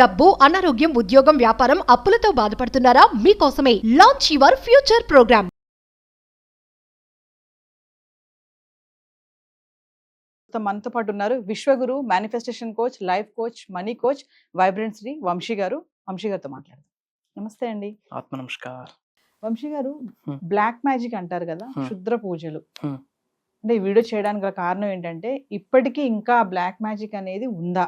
డబ్బు, అనారోగ్యం, ఉద్యోగం, వ్యాపారం, అప్పులతో బాధపడుతున్నారా? మీకోసమే లాంచ్ యువర్ ఫ్యూచర్ ప్రోగ్రామ్. మనతో పాటు ఉన్నారు విశ్వగురు, manifestation coach, life coach, money coach, vibrant Shri Vamsi గారు. వంశీ గారితో మాట్లాడదాం. నమస్తే అండి. ఆత్మ నమస్కార్. వంశీ గారు, బ్లాక్ మ్యాజిక్ అంటారు కదా, క్షుద్ర పూజలు. Hmm. అంటే ఈ వీడియో చేయడానికి గల కారణం ఏంటంటే ఇప్పటికీ ఇంకా బ్లాక్ మ్యాజిక్ అనేది ఉందా?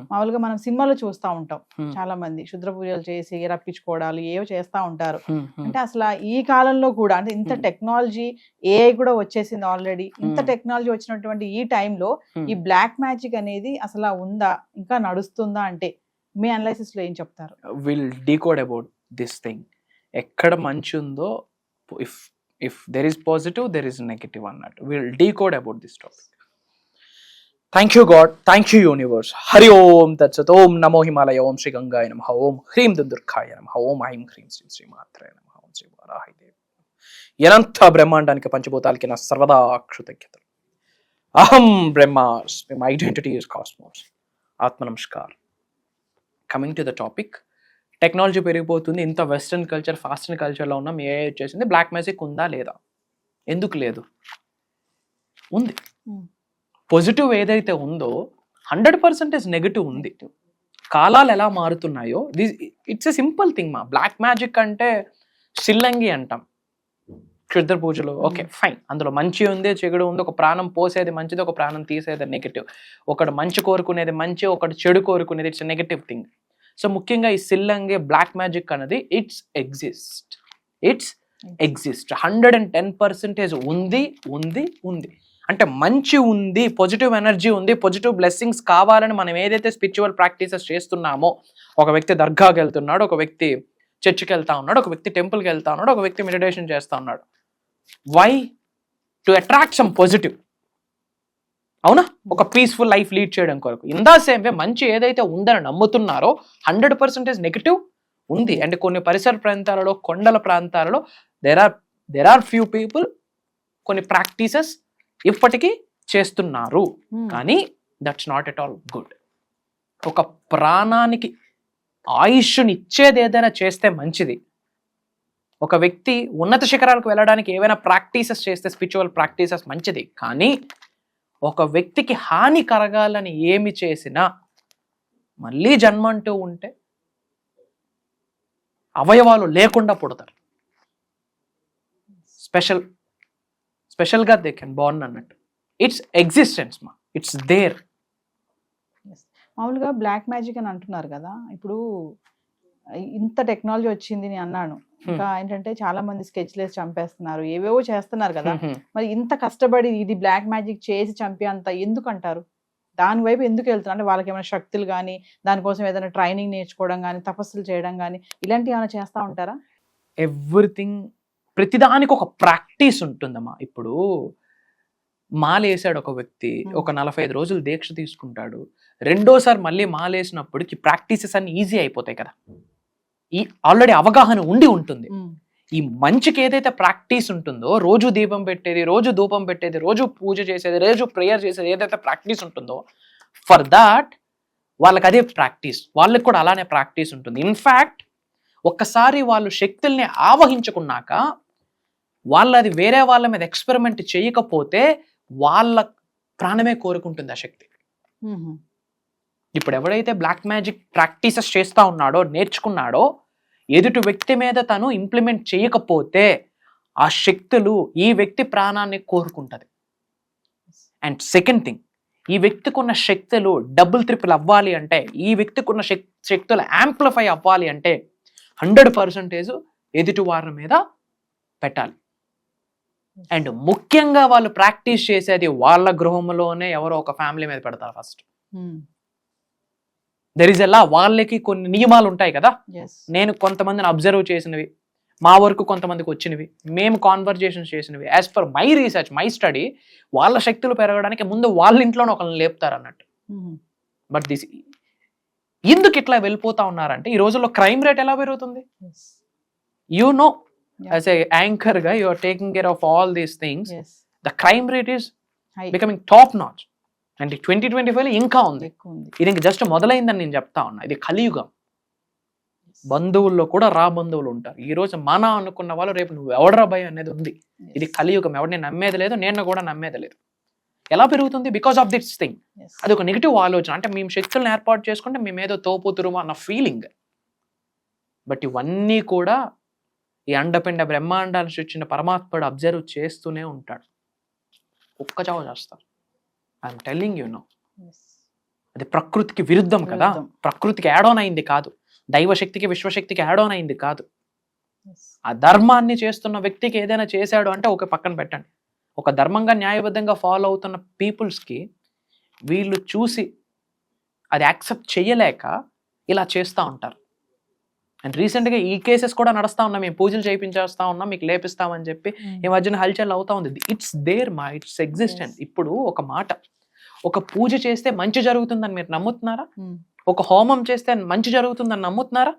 మామూలుగా మనం సినిమాలో చూస్తూ ఉంటాం, చాలా మంది క్షుద్ర పూజలు చేసి రప్పించుకోవడాలు ఏవో చేస్తూ ఉంటారు. అంటే అసలు ఈ కాలంలో కూడా, అంటే ఇంత టెక్నాలజీ, ఏఐ కూడా వచ్చేసింది ఆల్రెడీ, ఇంత టెక్నాలజీ వచ్చినటువంటి ఈ టైంలో ఈ బ్లాక్ మ్యాజిక్ అనేది అసలు ఉందా, ఇంకా నడుస్తుందా? అంటే మీ అనాలిసిస్ లో ఏం చెప్తారు? Will decode about this thing. ఎక్కడ మంచి ఉందో, if there is positive, there is negative అన్నట్టు. We'll decode about this topic. Thank you God, thank you universe. Hari Om Tat Sat. Om Namo Himalaya. Om Shri Gangaya Namaha. Om Hrim Dundurkhaya Namaha. Om Aim Hrim Shri Matraya Namaha. Om Shri Varahi Devi. Yanantha Brahmandaniki Panchabutaliki na sarvada kృతజ్ఞతలు. Aham Brahmasmi. My identity is cosmos. Atma Namaskar. Coming to the topic, technology పెరిగిపోతుంది, ఇంత western culture, ఫాస్టర్న్ కల్చర్లో ఉన్న ఏ వచ్చేసింది. Black magic ఉందా లేదా? ఎందుకు లేదు? ఉంది. పాజిటివ్ ఏదైతే ఉందో 100% నెగటివ్ ఉంది. కాలాలు ఎలా మారుతున్నాయో, it's a simple thing. Black magic అంటే సిల్లంగి అంటాం, క్షుద్ర పూజలు. ఓకే ఫైన్, అందులో మంచి ఉంది, చెడు ఉంది. ఒక ప్రాణం పోసేది మంచిది, ఒక ప్రాణం తీసేది నెగటివ్. ఒకటి మంచి కోరుకునేది మంచి, ఒకటి చెడు కోరుకునేది ఇట్స్ నెగటివ్ థింగ్. సో ముఖ్యంగా ఈ సిల్లంగి, బ్లాక్ మ్యాజిక్ అనేది ఇట్స్ ఎగ్జిస్ట్ 110% ఉంది. అంటే మంచి ఉంది, పాజిటివ్ ఎనర్జీ ఉంది, పాజిటివ్ బ్లెస్సింగ్స్ కావాలని మనం ఏదైతే స్పిరిచువల్ ప్రాక్టీసెస్ చేస్తున్నామో, ఒక వ్యక్తి దర్గాకి వెళ్తున్నాడు, ఒక వ్యక్తి చర్చికి వెళ్తా ఉన్నాడు, ఒక వ్యక్తి టెంపుల్కి వెళ్తా ఉన్నాడు, ఒక వ్యక్తి మెడిటేషన్ చేస్తా ఉన్నాడు. Why? To attract some positive. అవునా? ఒక పీస్ఫుల్ లైఫ్ లీడ్ చేయడం కొరకు. ఇన్ ద సేమ్ వే మంచి ఏదైతే ఉందని నమ్ముతున్నారో 100% నెగటివ్ ఉంది. అండ్ కొన్ని పరిసర ప్రాంతాలలో, కొండల ప్రాంతాలలో దెర్ ఆర్ ఫ్యూ పీపుల్ కొన్ని ప్రాక్టీసెస్ ఇప్పటికీ చేస్తున్నారు. కానీ that's not at all good. ఒక ప్రాణానికి ఆయుష్ని ఇచ్చేది ఏదైనా చేస్తే మంచిది. ఒక వ్యక్తి ఉన్నత శిఖరాలకు వెళ్ళడానికి ఏవైనా ప్రాక్టీసెస్ చేస్తే, స్పిరిచువల్ ప్రాక్టీసెస్ మంచిది. కానీ ఒక వ్యక్తికి హాని కలగాలని ఏమి చేసినా, మళ్ళీ జన్మ అంటూ ఉంటే అవయవాలు లేకుండా పుడతారు. స్పెషల్గా దే కెన్ బోర్న్ అన్నట్టు. It's existence it's there. మామూలుగా బ్లాక్ మ్యాజిక్ అని అంటున్నారు కదా, ఇప్పుడు ఇంత టెక్నాలజీ వచ్చింది నేను అన్నాను. ఇంకా ఏంటంటే చాలా మంది స్కెచ్ లేసి చంపేస్తున్నారు, ఏవేవో చేస్తున్నారు కదా. మరి ఇంత కష్టపడి ఇది బ్లాక్ మ్యాజిక్ చేసి చంపే అంత ఎందుకు అంటారు? దాని వైపు ఎందుకు వెళ్తున్నారు? అంటే వాళ్ళకి ఏమైనా శక్తులు కానీ, దానికోసం ఏదైనా ట్రైనింగ్ నేర్చుకోవడం కానీ, తపస్సులు చేయడం కానీ, ఇలాంటివి ఏమైనా చేస్తూ ఉంటారా? ఎవ్రీథింగ్, ప్రతిదానికి ఒక ప్రాక్టీస్ ఉంటుందమ్మా. ఇప్పుడు మాలేసాడు ఒక వ్యక్తి, ఒక 45 రోజులు దీక్ష తీసుకుంటాడు. రెండోసారి మళ్ళీ మాలేసినప్పటికి ప్రాక్టీసెస్ అన్ని ఈజీ అయిపోతాయి కదా. ఈ ఆల్రెడీ అవగాహన ఉండి ఉంటుంది. ఈ మంచికి ఏదైతే ప్రాక్టీస్ ఉంటుందో, రోజు దీపం పెట్టేది, రోజు ధూపం పెట్టేది, రోజు పూజ చేసేది, రోజు ప్రేయర్ చేసేది, ఏదైతే ప్రాక్టీస్ ఉంటుందో, ఫర్ దాట్ వాళ్ళకి అదే ప్రాక్టీస్, వాళ్ళకి కూడా అలానే ప్రాక్టీస్ ఉంటుంది. ఇన్ఫ్యాక్ట్ ఒక్కసారి వాళ్ళు శక్తుల్ని ఆవహించుకున్నాక, వాళ్ళు అది వేరే వాళ్ళ మీద ఎక్స్పెరిమెంట్ చేయకపోతే వాళ్ళ ప్రాణమే కోరుకుంటుంది ఆ శక్తి. ఇప్పుడు ఎవడైతే బ్లాక్ మ్యాజిక్ ప్రాక్టీసెస్ చేస్తూ ఉన్నాడో, నేర్చుకున్నాడో, ఎదుటి వ్యక్తి మీద తను ఇంప్లిమెంట్ చేయకపోతే ఆ శక్తులు ఈ వ్యక్తి ప్రాణాన్ని కోరుకుంటుంది. అండ్ సెకండ్ థింగ్, ఈ వ్యక్తికి ఉన్న శక్తులు డబుల్ ట్రిపుల్ అవ్వాలి అంటే, ఈ వ్యక్తికి ఉన్న శక్తులు యాంప్లిఫై అవ్వాలి అంటే 100% ఎదుటి వారి మీద పెట్టాలి. అండ్ ముఖ్యంగా వాళ్ళు ప్రాక్టీస్ చేసేది వాళ్ళ గృహంలోనే ఎవరో ఒక ఫ్యామిలీ మీద పెడతారు ఫస్ట్. దెర్ ఇస్ ఎ లా. వాళ్ళకి కొన్ని నియమాలు ఉంటాయి కదా. నేను కొంతమందిని అబ్జర్వ్ చేసినవి, మా వరకు కొంతమందికి వచ్చినవి, మేము కాన్వర్జేషన్స్ చేసినవి, as per my research, my study, వాళ్ళ శక్తులు పెరగడానికి ముందు వాళ్ళ ఇంట్లోనే ఒకరిని లేపుతారు అన్నట్టు. బట్ దిస్ ఎందుకు ఇట్లా వెళ్ళిపోతా ఉన్నారంటే, ఈ రోజుల్లో క్రైమ్ రేట్ ఎలా పెరుగుతుంది? You know, as a anchor గా you are taking care of all these things. The crime rate is becoming top notch. అంటే 2025 ఇంకా ఉంది. ఎక్కువ ఉంది. ఇది ఇంక జస్ట్ మొదలైందని నేను చెప్తా ఉన్నా. ఇది కలియుగం. బంధువుల్లో కూడా బంధువులు ఉంటారు. ఈ రోజు మన అనుకున్న వాళ్ళు రేపు నువ్వు ఎవడరా భయం అనేది ఉంది. ఇది కలియుగం. ఎవరిని నమ్మేది లేదు, నేను కూడా నమ్మేది లేదు. ఎలా పెరుగుతుంది? Because of this thing. అది ఒక నెగిటివ్ ఆలోచన. అంటే మేము శక్తులను ఏర్పాటు చేసుకుంటే మేమేదో తోపుతురుమో అన్న ఫీలింగ్. బట్ ఇవన్నీ కూడా ఈ అండపిండ బ్రహ్మాండాన్ని సృష్టించిన పరమాత్ముడు అబ్జర్వ్ చేస్తూనే ఉంటాడు. ఒక్క చావ చేస్తారు. I'm telling you know. అది ప్రకృతికి విరుద్ధం కదా. ప్రకృతికి యాడ్ ఆన్ అయింది కాదు, దైవశక్తికి విశ్వశక్తికి యాడ్ ఆన్ అయింది కాదు. ఆ ధర్మాన్ని చేస్తున్న వ్యక్తికి ఏదైనా చేశాడు అంటే ఒక పక్కన పెట్టండి. ఒక ధర్మంగా న్యాయబద్ధంగా ఫాలో అవుతున్న పీపుల్స్కి వీళ్ళు చూసి అది యాక్సెప్ట్ చేయలేక ఇలా చేస్తూ ఉంటారు. అండ్ రీసెంట్గా ఈ కేసెస్ కూడా నడుస్తూ ఉన్నాం. మేము పూజలు చేయించేస్తా ఉన్నాం, మీకు లేపిస్తామని చెప్పి ఈ మధ్యన హల్చల్ అవుతా ఉంది. ఇట్స్ దేర్ మా, ఇట్స్ ఎగ్జిస్టెంట్. ఇప్పుడు ఒక మాట, ఒక పూజ చేస్తే మంచి జరుగుతుందని మీరు నమ్ముతున్నారా? ఒక హోమం చేస్తే మంచి జరుగుతుందని నమ్ముతున్నారా?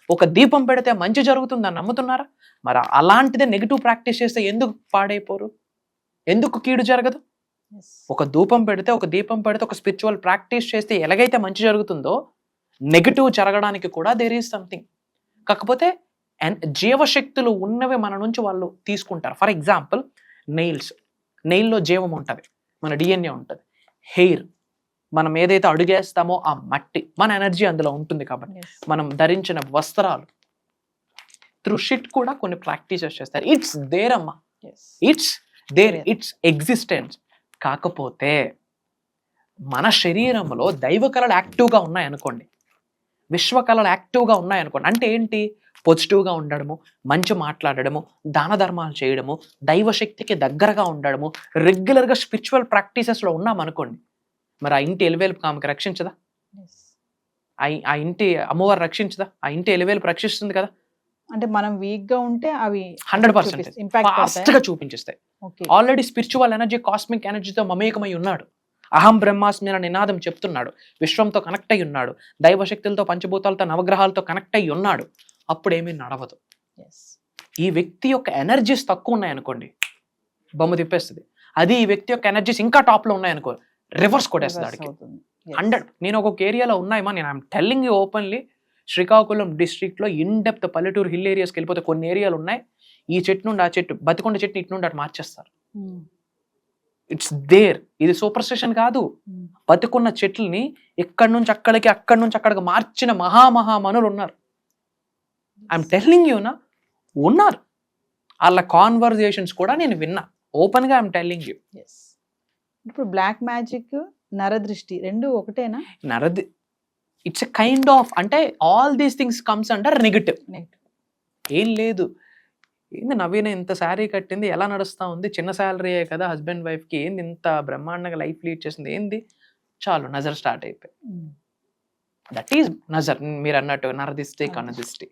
ఒక దీపం పెడితే మంచి జరుగుతుందని నమ్ముతున్నారా? మరి అలాంటిదే నెగిటివ్ ప్రాక్టీస్ చేస్తే ఎందుకు పాడైపోరు? ఎందుకు కీడు జరగదు? ఒక ధూపం పెడితే, ఒక దీపం పెడితే, ఒక స్పిరిచువల్ ప్రాక్టీస్ చేస్తే ఎలాగైతే మంచి జరుగుతుందో నెగిటివ్ జరగడానికి కూడా దేర్ ఈజ్ సంథింగ్. కాకపోతే జీవశక్తులు ఉన్నవి మన నుంచి వాళ్ళు తీసుకుంటారు. ఫర్ ఎగ్జాంపుల్ నెయిల్లో జీవం ఉంటుంది, మన డిఎన్ఏ ఉంటుంది. హెయిర్, మనం ఏదైతే అడుగేస్తామో ఆ మట్టి, మన ఎనర్జీ అందులో ఉంటుంది. కాబట్టి మనం ధరించిన వస్త్రాలు, త్రూ షిట్ కూడా కొన్ని ప్రాక్టీసెస్ చేస్తారు. ఇట్స్ దేర్ అమ్మా, ఇట్స్ దేర్, ఇట్స్ ఎగ్జిస్టెన్స్. కాకపోతే మన శరీరంలో దైవ కళలు యాక్టివ్గా ఉన్నాయనుకోండి, విశ్వకళలు యాక్టివ్గా ఉన్నాయనుకోండి, అంటే ఏంటి? పాజిటివ్గా ఉండడము, మంచి మాట్లాడడము, దాన ధర్మాలు చేయడము, దైవశక్తికి దగ్గరగా ఉండడము, రెగ్యులర్గా స్పిరిచువల్ ప్రాక్టీసెస్లో ఉన్నామనుకోండి, మరి ఆ ఇంటి ఎలివేలు ఆమెకు రక్షించదా? ఆ ఇంటి అమ్మవారు రక్షించదా? ఆ ఇంటి ఎలివేలు రక్షిస్తుంది కదా. అంటే మనం వీక్ గా ఉంటే అవి 100% ఫాస్ట్ గా చూపించేస్తాయి. ఆల్రెడీ స్పిరిచువల్ ఎనర్జీ, కాస్మిక్ ఎనర్జీతో మమేకమై ఉన్నాడు. అహం బ్రహ్మాస్మి అనే నినాదం చెప్తున్నాడు. విశ్వంతో కనెక్ట్ అయి ఉన్నాడు. దైవశక్తులతో, పంచభూతాలతో, నవగ్రహాలతో కనెక్ట్ అయి ఉన్నాడు. అప్పుడు ఏమీ నడవదు. ఈ వ్యక్తి యొక్క ఎనర్జీస్ తక్కువ ఉన్నాయనుకోండి, బొమ్మ తిప్పేస్తుంది. అది ఈ వ్యక్తి యొక్క ఎనర్జీస్ ఇంకా టాప్ లో ఉన్నాయనుకో, రివర్స్ కొట్టేస్తుంది ఆడికి. 100. నేను ఒక్కొక్క ఏరియాలో ఉన్నాయమ్మా, నేను I'm telling you openly. Srikakulam district లో ఇన్ డెప్త్ పల్లెటూరు హిల్ ఏరియాస్కి వెళ్ళిపోతే కొన్ని ఏరియాలు ఉన్నాయి, ఈ చెట్టు నుండి ఆ చెట్టు, బతికొండ చెట్టు ఇటు నుండి అటు మార్చేస్తారు. It's there. ఇది సూపర్ స్టిషన్ కాదు. బతికున్న చెట్లని ఇక్కడి నుంచి అక్కడికి, అక్కడి నుంచి అక్కడికి మార్చిన మహామనులు ఉన్నారు. ఐఎమ్ టెల్లింగ్ యూనా, ఉన్నారు. వాళ్ళ కాన్వర్జేషన్స్ కూడా నేను విన్నా. ఓపెన్ గా ఐఎమ్ టెల్లింగ్ యూ. ఇప్పుడు బ్లాక్ మ్యాజిక్, నరదృష్టి రెండు ఒకటేనా? ఇట్స్ ఎ కైండ్ ఆఫ్, అంటే all these things comes under negative. ఏం లేదు. ఏంది నవీన ఇంత శారీ కట్టింది, ఎలా నడుస్తూ ఉంది, చిన్న శాలరీయే కదా హస్బెండ్ వైఫ్కి, ఏంది ఇంత బ్రహ్మాండంగా లైఫ్ లీడ్ చేసింది, ఏంది, చాలు నజర్ స్టార్ట్ అయిపోయి. దట్ ఈజ్ నజర్. మీరు అన్నట్టు నరదిష్టి, కన్నదిష్టి.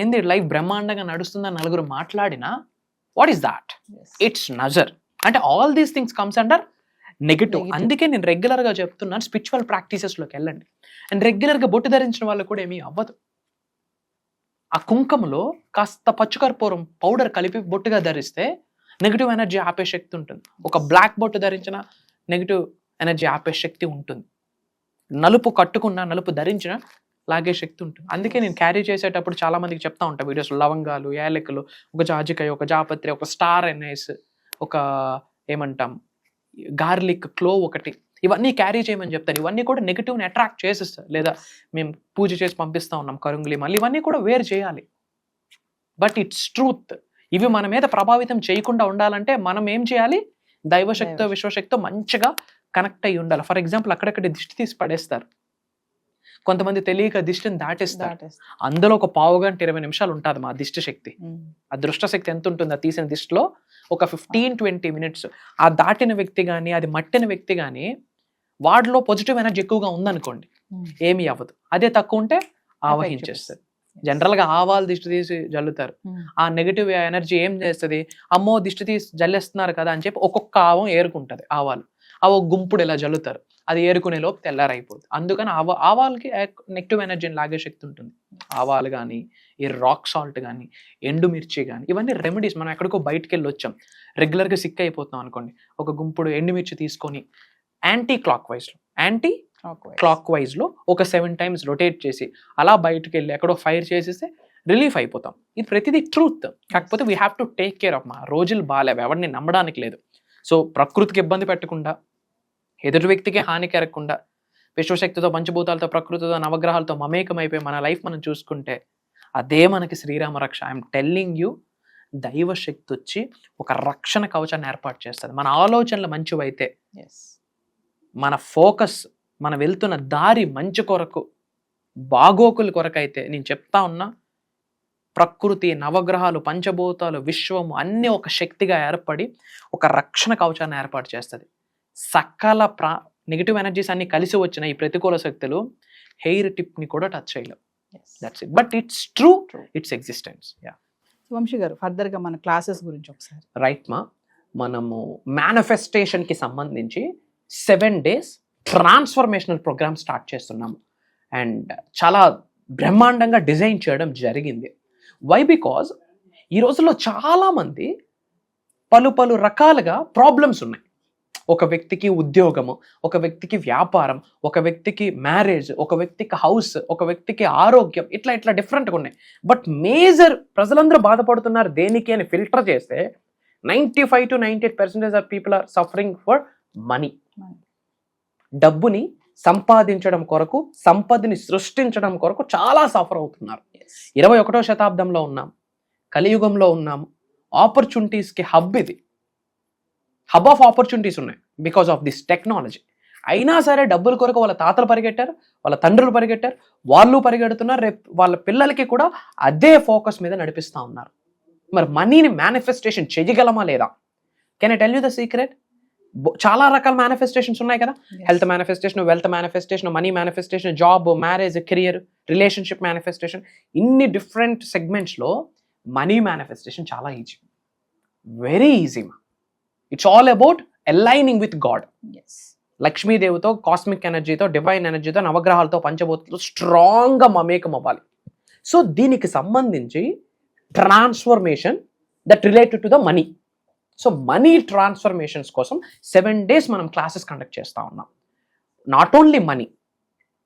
ఏంది లైఫ్ బ్రహ్మాండంగా నడుస్తుందని నలుగురు మాట్లాడినా, వాట్ ఈస్ దాట్? ఇట్స్ నజర్. అంటే all these things comes under negative. అందుకే నేను రెగ్యులర్గా చెప్తున్నాను, స్పిరిచువల్ ప్రాక్టీసెస్లోకి వెళ్ళండి. అండ్ రెగ్యులర్గా బొట్టు ధరించిన వాళ్ళు కూడా ఏమీ అవ్వదు. ఆ కుంకుమలో కాస్త పచ్చుకర్పూరం పౌడర్ కలిపి బొట్టుగా ధరిస్తే నెగిటివ్ ఎనర్జీ ఆపే శక్తి ఉంటుంది. ఒక బ్లాక్ బొట్టు ధరించిన నెగిటివ్ ఎనర్జీ ఆపే శక్తి ఉంటుంది. నలుపు కట్టుకున్న, నలుపు ధరించిన లాగే శక్తి ఉంటుంది. అందుకే నేను క్యారీ చేసేటప్పుడు చాలా మందికి చెప్తా ఉంటాను వీడియోస్, లవంగాలు, యాలకులు, ఒక జాజికాయ, ఒక జాపత్రి, ఒక స్టార్ ఎనైస్, ఒక ఏమంటాం గార్లిక్ క్లోవ్ ఒకటి, ఇవన్నీ క్యారీ చేయమని చెప్తాను. ఇవన్నీ కూడా నెగిటివ్ని అట్రాక్ట్ చేసేస్తారు. లేదా మేము పూజ చేసి పంపిస్తూ ఉన్నాం కరుంగులి, మళ్ళీ ఇవన్నీ కూడా వేరు చేయాలి. But it's truth. ఇవి మన మీద ప్రభావితం చేయకుండా ఉండాలంటే మనం ఏం చేయాలి? దైవశక్తితో, విశ్వశక్తితో మంచిగా కనెక్ట్ అయ్యి ఉండాలి. ఫర్ ఎగ్జాంపుల్, అక్కడక్కడ దిష్టి తీసి పడేస్తారు. కొంతమంది తెలియక దిష్టిని దాటేస్తారు. అందులో ఒక 15 గంట 20 నిమిషాలు ఉంటుంది మా దిష్టి శక్తి. ఆ దృష్ట శక్తి ఎంత ఉంటుంది? ఆ తీసిన దిష్టిలో ఒక 15-20 మినిట్స్. ఆ దాటిన వ్యక్తి కానీ, అది మట్టిన వ్యక్తి కానీ, వాడిలో పాజిటివ్ ఎనర్జీ ఎక్కువగా ఉందనుకోండి, ఏమీ అవ్వదు. అదే తక్కువ ఉంటే ఆవహించేస్తుంది. జనరల్గా ఆవాలు దిష్టి తీసి జల్లుతారు. ఆ నెగిటివ్ ఎనర్జీ ఏం చేస్తుంది? అమ్మో దిష్టి తీసి జల్లేస్తున్నారు కదా అని చెప్పి ఒక్కొక్క ఆవం ఏరుకుంటుంది. ఆవాలు అవి గుంపుడు ఇలా జల్లుతారు, అది ఏరుకునే లోపు తెల్లారైపోతుంది. అందుకని ఆవాలకి నెగిటివ్ ఎనర్జీని లాగే శక్తి ఉంటుంది. ఆవాలు కానీ, ఈ రాక్ సాల్ట్ కానీ, ఎండుమిర్చి కానీ, ఇవన్నీ రెమెడీస్. మనం ఎక్కడికో బయటకు వెళ్ళి వచ్చాం, రెగ్యులర్గా సిక్ అయిపోతున్నాం అనుకోండి, ఒక గుంపుడు ఎండుమిర్చి తీసుకొని యాంటీ క్లాక్ వైజ్లో ఒక 7 times రొటేట్ చేసి అలా బయటకు వెళ్ళి ఎక్కడో ఫైర్ చేసేస్తే రిలీఫ్ అయిపోతాం. ఇది ప్రతిదీ ట్రూత్. కాకపోతే we have to take care of. మా రోజులు బాగాలేవు, ఎవరిని నమ్మడానికి లేదు. సో ప్రకృతికి ఇబ్బంది పెట్టకుండా, ఎదుటి వ్యక్తికి హాని కలగకుండా, విశ్వశక్తితో, పంచభూతాలతో, ప్రకృతితో, నవగ్రహాలతో మమేకమైపోయి మన లైఫ్ మనం చూసుకుంటే అదే మనకి శ్రీరామ రక్ష. ఐఎమ్ టెల్లింగ్ యూ, దైవ శక్తి వచ్చి ఒక రక్షణ కవచాన్ని ఏర్పాటు చేస్తుంది. మన ఆలోచనలు మంచివైతే, మన ఫోకస్, మనం వెళ్తున్న దారి మంచి కొరకు, బాగోకుల కొరకైతే, నేను చెప్తా ఉన్నా, ప్రకృతి, నవగ్రహాలు, పంచభూతాలు, విశ్వము అన్నీ ఒక శక్తిగా ఏర్పడి ఒక రక్షణ కవచాన్ని ఏర్పాటు చేస్తుంది. సకల నెగిటివ్ ఎనర్జీస్ అన్ని కలిసి వచ్చిన ఈ ప్రతికూల శక్తులు హెయిర్ టిప్ని కూడా టచ్ చేయలేవు. That's it. But it's true, it's existence. Vamsi గారు, ఫర్దర్గా మన క్లాసెస్ గురించి ఒకసారి. రైట్ మా, మనము మేనిఫెస్టేషన్కి సంబంధించి 7 days ట్రాన్స్ఫర్మేషనల్ ప్రోగ్రామ్ స్టార్ట్ చేస్తున్నాము. అండ్ చాలా బ్రహ్మాండంగా డిజైన్ చేయడం జరిగింది. వై? బికాజ్ ఈ రోజుల్లో చాలామంది పలు రకాలుగా ప్రాబ్లమ్స్ ఉన్నాయి. ఒక వ్యక్తికి ఉద్యోగము, ఒక వ్యక్తికి వ్యాపారం, ఒక వ్యక్తికి మ్యారేజ్, ఒక వ్యక్తికి హౌస్, ఒక వ్యక్తికి ఆరోగ్యం, ఇట్లా డిఫరెంట్గా ఉన్నాయి. బట్ మేజర్ ప్రజలందరూ బాధపడుతున్నారు దేనికి అని ఫిల్టర్ చేస్తే 95 to 98% of people are suffering for money. డబ్బుని సంపాదించడం కొరకు, సంపదని సృష్టించడం కొరకు చాలా సఫర్ అవుతున్నారు. 21వ శతాబ్దంలో ఉన్నాం, కలియుగంలో ఉన్నాము. ఆపర్చునిటీస్కి హబ్ ఇది, హబ్ ఆఫ్ ఆపర్చునిటీస్ ఉన్నాయి బికాస్ ఆఫ్ దిస్ టెక్నాలజీ. అయినా సరే డబ్బుల కొరకు వాళ్ళ తాతలు పరిగెట్టారు, వాళ్ళ తండ్రులు పరిగెట్టారు, వాళ్ళు పరిగెడుతున్నారు. రేపు వాళ్ళ పిల్లలకి కూడా అదే ఫోకస్ మీద నడిపిస్తూ ఉన్నారు. మరి మనీని మేనిఫెస్టేషన్ చేయగలమా లేదా? Can I tell you the secret? చాలా రకాల మేనిఫెస్టేషన్స్ ఉన్నాయి కదా. Health manifestation, wealth manifestation, money manifestation, job, marriage, career, relationship manifestation, ఇన్ని డిఫరెంట్ సెగ్మెంట్స్లో మనీ మేనిఫెస్టేషన్ చాలా easy, very easy. It's all about aligning with God. లక్ష్మీదేవితో, కాస్మిక్ ఎనర్జీతో, divine ఎనర్జీతో, నవగ్రహాలతో, పంచభూతాలతో స్ట్రాంగ్గా మమేకం అవ్వాలి. సో దీనికి సంబంధించి transformation that related to the money. So money transformations కోసం 7 days మనం క్లాసెస్ కండక్ట్ చేస్తూ ఉన్నాం. నాట్ ఓన్లీ మనీ,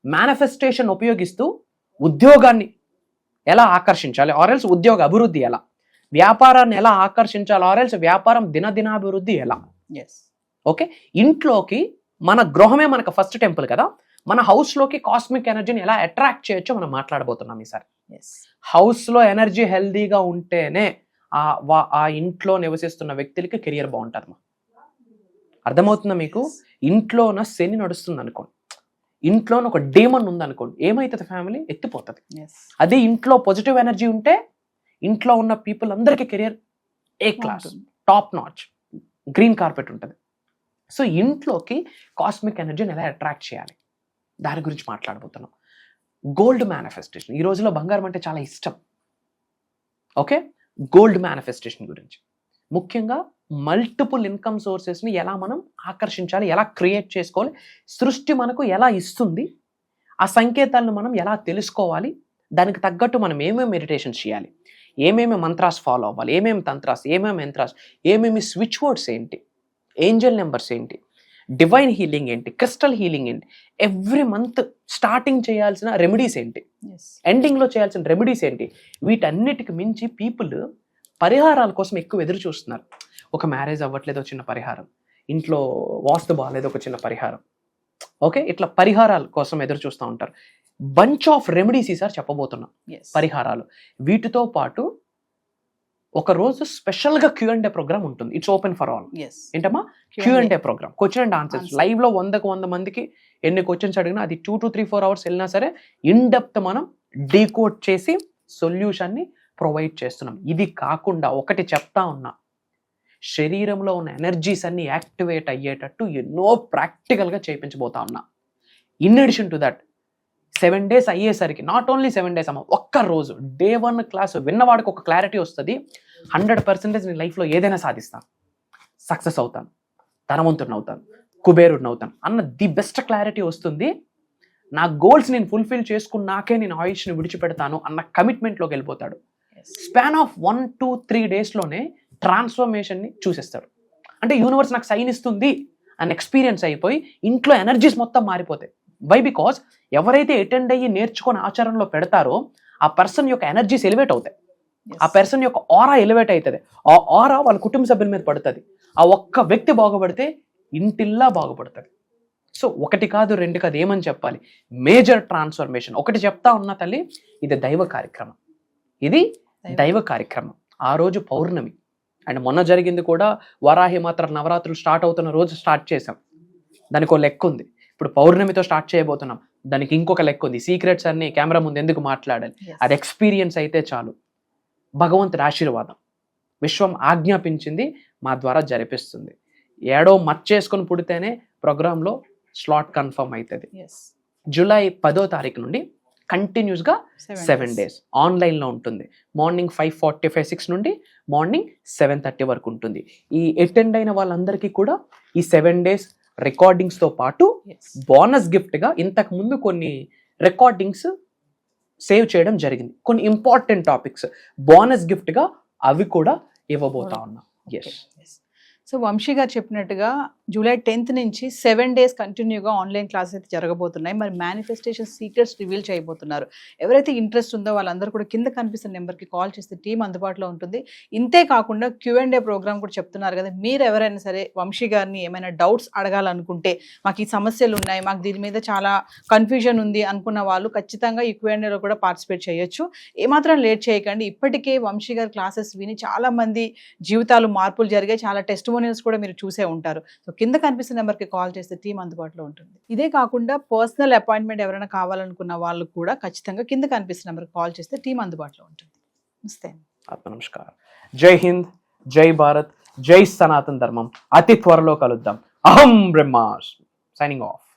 మేనిఫెస్టేషన్ ఉపయోగిస్తూ ఉద్యోగాన్ని ఎలా ఆకర్షించాలి, ఆర్ఎల్స్ ఉద్యోగ అభివృద్ధి ఎలా, వ్యాపారాన్ని ఎలా ఆకర్షించాలి, ఆర్ఎల్స్ వ్యాపారం దినదినాభివృద్ధి ఎలా. ఓకే, ఇంట్లోకి మన గృహమే మనకు ఫస్ట్ టెంపుల్ కదా, మన హౌస్లోకి కాస్మిక్ ఎనర్జీని ఎలా అట్రాక్ట్ చేయొచ్చో మనం మాట్లాడబోతున్నాం ఈసారి. హౌస్లో ఎనర్జీ హెల్దీగా ఉంటేనే ఆ ఇంట్లో నివసిస్తున్న వ్యక్తులకి కెరియర్ బాగుంటుంది. అర్థమవుతుందా మీకు? ఇంట్లోన శని నడుస్తుంది అనుకోండి, ఇంట్లోన ఒక డేమన్ ఉందనుకోండి, ఏమవుతుంది? ఫ్యామిలీ ఎత్తిపోతుంది. అదే ఇంట్లో పాజిటివ్ ఎనర్జీ ఉంటే ఇంట్లో ఉన్న పీపుల్ అందరికీ career A class, top notch, green carpet ఉంటుంది. సో ఇంట్లోకి కాస్మిక్ ఎనర్జీని ఎలా అట్రాక్ట్ చేయాలి, దాని గురించి మాట్లాడబోతున్నాం. గోల్డ్ మేనిఫెస్టేషన్, ఈ రోజులో బంగారం అంటే చాలా ఇష్టం. ఓకే, గోల్డ్ మేనిఫెస్టేషన్ గురించి ముఖ్యంగా మల్టిపుల్ ఇన్కమ్ సోర్సెస్ని ఎలా మనం ఆకర్షించాలి, ఎలా క్రియేట్ చేసుకోవాలి, సృష్టి మనకు ఎలా ఇస్తుంది, ఆ సంకేతాలను మనం ఎలా తెలుసుకోవాలి, దానికి తగ్గట్టు మనం ఏమేమి మెడిటేషన్స్ చేయాలి, ఏమేమి మంత్రాస్ ఫాలో అవ్వాలి, ఏమేమి తంత్రాస్, ఏమేమి యంత్రాస్, ఏమేమి స్విచ్ వర్డ్స్ ఏంటి, ఏంజల్ నెంబర్స్ ఏంటి, డివైన్ హీలింగ్ ఏంటి, క్రిస్టల్ హీలింగ్ ఏంటి, ఎవ్రీ మంత్ స్టార్టింగ్ చేయాల్సిన రెమెడీస్ ఏంటి, ఎండింగ్లో చేయాల్సిన రెమెడీస్ ఏంటి, వీటన్నిటికి మించి పీపుల్ పరిహారాల కోసం ఎక్కువ ఎదురు చూస్తున్నారు. ఒక మ్యారేజ్ అవ్వట్లేదు, చిన్న పరిహారం, ఇంట్లో వాస్తు బాగాలేదు, ఒక చిన్న పరిహారం. ఓకే, ఇట్లా పరిహారాల కోసం ఎదురు చూస్తూ ఉంటారు. బంచ్ ఆఫ్ రెమెడీస్ ఈసారి చెప్పబోతున్నాం, పరిహారాలు. వీటితో పాటు ఒక రోజు స్పెషల్గా Q&A ప్రోగ్రామ్ ఉంటుంది. It's open for all. ఏంటమ్మా? Q&A programme, question and answers. లైవ్లో 100 మందికి ఎన్ని క్వశ్చన్స్ అడిగినా అది 2 to 3-4 hours వెళ్ళినా సరే ఇన్ డెప్త్ మనం డీకోడ్ చేసి సొల్యూషన్ని ప్రొవైడ్ చేస్తున్నాం. ఇది కాకుండా ఒకటి చెప్తా ఉన్నా, శరీరంలో ఉన్న ఎనర్జీస్ అన్ని యాక్టివేట్ అయ్యేటట్టు ఎన్నో ప్రాక్టికల్గా చేయించబోతా ఉన్నా. In addition to that 7 days అయ్యేసరికి, నాట్ ఓన్లీ 7 days అమ్మ, ఒక్క రోజు Day 1 క్లాస్ విన్నవాడికి ఒక క్లారిటీ వస్తుంది. 100% నీ లైఫ్లో ఏదైనా సాధిస్తాను, సక్సెస్ అవుతాను, ధనవంతుడిని అవుతాను, కుబేరుడిని అవుతాను అన్న ది బెస్ట్ క్లారిటీ వస్తుంది. నా గోల్స్ నేను ఫుల్ఫిల్ చేసుకున్నాకే నేను ఆయుష్ని విడిచిపెడతాను అన్న కమిట్మెంట్లోకి వెళ్ళిపోతాడు. Span of 1 to 3 daysలోనే ట్రాన్స్ఫర్మేషన్ని చూసేస్తాడు. అంటే యూనివర్స్ నాకు సైన్ ఇస్తుంది అండ్ ఎక్స్పీరియన్స్ అయిపోయి ఇంట్లో ఎనర్జీస్ మొత్తం మారిపోతాయి. వై? బికాస్ ఎవరైతే అటెండ్ అయ్యి నేర్చుకొని ఆచరణలో పెడతారో ఆ పర్సన్ యొక్క ఎనర్జీస్ ఎలివేట్ అవుతాయి, ఆ పర్సన్ యొక్క ఆరా ఎలివేట్ అవుతుంది, ఆ ఆరా వాళ్ళ కుటుంబ సభ్యుల మీద పడుతుంది. ఆ ఒక్క వ్యక్తి బాగుపడితే ఇంటిల్లా బాగుపడుతుంది. సో ఒకటి కాదు రెండు కాదు, ఏమని చెప్పాలి, మేజర్ ట్రాన్స్ఫర్మేషన్. ఒకటి చెప్తా ఉన్నా తల్లి, ఇది దైవ కార్యక్రమం, ఇది దైవ కార్యక్రమం. ఆ రోజు పౌర్ణమి అండ్ మొన్న జరిగింది కూడా వరాహి మాత్ర నవరాత్రులు స్టార్ట్ అవుతున్న రోజు స్టార్ట్ చేసాం. దానికి ఒక లెక్క ఉంది. ఇప్పుడు పౌర్ణమితో స్టార్ట్ చేయబోతున్నాం, దానికి ఇంకొక లెక్క ఉంది. సీక్రెట్స్ అన్ని కెమెరా ముందు ఎందుకు మాట్లాడాలి, అది ఎక్స్పీరియన్స్ అయితే చాలు. భగవంతుడి ఆశీర్వాదం, విశ్వం ఆజ్ఞాపించింది మా ద్వారా జరిపిస్తుంది. ఏడో మర్చేసుకొని పుడితేనే ప్రోగ్రాంలో స్లాట్ కన్ఫర్మ్ అవుతుంది. జూలై 10వ తారీఖు నుండి కంటిన్యూస్గా 7 days ఆన్లైన్లో ఉంటుంది. మార్నింగ్ 5:45, 6 నుండి మార్నింగ్ 7:30 వరకు ఉంటుంది. ఈ అటెండ్ అయిన వాళ్ళందరికీ కూడా ఈ 7 days రికార్డింగ్స్తో పాటు బోనస్ గిఫ్ట్గా ఇంతకు ముందు కొన్ని రికార్డింగ్స్ సేవ్ చేయడం జరిగింది, కొన్ని ఇంపార్టెంట్ టాపిక్స్ బోనస్ గిఫ్ట్గా అవి కూడా ఇవ్వబోతా ఉన్నాం. ఎస్. సో వంశీ గారు చెప్పినట్టుగా జూలై 10th నుంచి 7 days కంటిన్యూగా ఆన్లైన్ క్లాసెస్ అయితే జరగబోతున్నాయి. మరి మేనిఫెస్టేషన్ సీక్రెట్స్ రివీల్ చేయబోతున్నారు. ఎవరైతే ఇంట్రెస్ట్ ఉందో వాళ్ళందరూ కూడా కింద కనిపిస్తున్న నెంబర్కి కాల్ చేస్తే టీం అందుబాటులో ఉంటుంది. ఇంతే కాకుండా Q&A ప్రోగ్రామ్ కూడా చెప్తున్నారు కదా, మీరు ఎవరైనా సరే వంశీ గారిని ఏమైనా డౌట్స్ అడగాలనుకుంటే, మాకు ఈ సమస్యలు ఉన్నాయి, మాకు దీని మీద చాలా కన్ఫ్యూజన్ ఉంది అనుకున్న వాళ్ళు ఖచ్చితంగా ఈ Q&Aలో కూడా పార్టిసిపేట్ చేయొచ్చు. ఏమాత్రం లేట్ చేయకండి. ఇప్పటికే వంశీ గారి క్లాసెస్ విని చాలా మంది జీవితాలు మార్పులు జరిగాయి, చాలా టెస్టిమోనియల్స్ కూడా మీరు చూసే ఉంటారు. సో కింద కనిపిస్తున్న నెంబర్కి కాల్ చేస్తే టీం అందుబాటులో ఉంటుంది. ఇదే కాకుండా పర్సనల్ అపాయింట్మెంట్ ఎవరైనా కావాలనుకున్న వాళ్ళు కూడా ఖచ్చితంగా కింద కనిపిస్తున్న నెంబర్కి కాల్ చేస్తే టీం అందుబాటులో ఉంటుంది. నమస్తే. ఆత్మ నమస్కారం. జై హింద్, జై భారత్, జై సనాతన ధర్మం. అతి త్వరలో కలుద్దాం. అహం బ్రహ్మాస్మి. Signing off.